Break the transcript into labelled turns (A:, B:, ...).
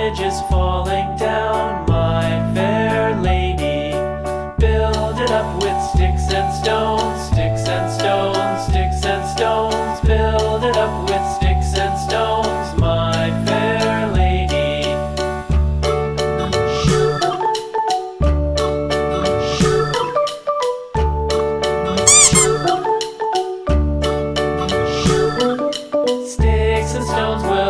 A: bridge is falling down, my fair lady. Build it up with sticks and stones, sticks and stones, sticks and stones. Build it up with sticks and stones, my fair lady. Sticks and stones will